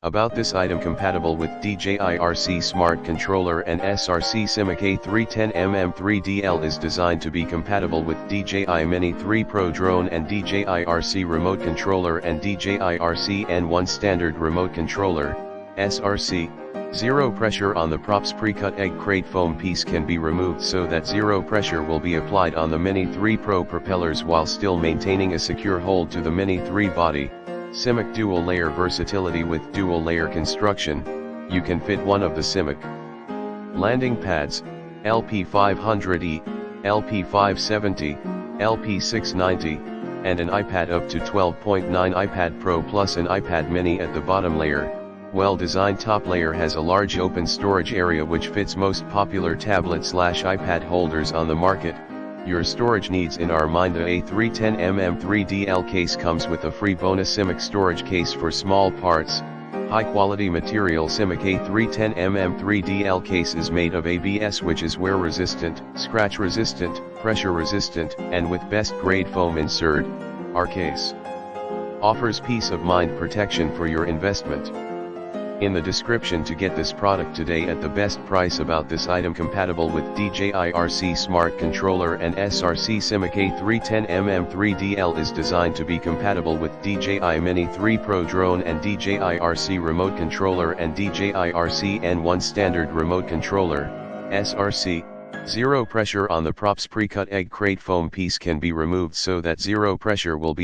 About this item compatible with DJI RC Smart Controller and SRC SYMIK A310-MM3DL is designed to be compatible with DJI Mini 3 Pro drone and DJI RC remote controller and DJI RC N1 standard remote controller, SRC. Zero pressure on the prop's pre-cut egg crate foam piece can be removed so that zero pressure will be applied on the Mini 3 Pro propellers while still maintaining a secure hold to the Mini 3 body. SYMIK dual layer versatility with dual layer construction. You can fit one of the SYMIK landing pads, LP500E, LP570, LP690, and an iPad up to 12.9 iPad Pro plus an iPad mini at the bottom layer. Well-designed top layer has a large open storage area which fits most popular tablet/iPad holders on the market. Your storage needs in our mind. The A310-MM3DL case comes with a free bonus SYMIK storage case for small parts. High-quality material SYMIK A310-MM3DL case is made of ABS, which is wear-resistant, scratch-resistant, pressure-resistant, and with best-grade foam insert. Our case offers peace of mind protection for your investment. In the description to get this product today at the best price. About this item compatible with DJI RC Smart Controller and SRC SYMIK A310-MM3DL is designed to be compatible with DJI Mini 3 Pro drone and DJI RC remote controller and DJI RC N1 standard remote controller, SRC. Zero pressure on the prop's pre-cut egg crate foam piece can be removed so that zero pressure will be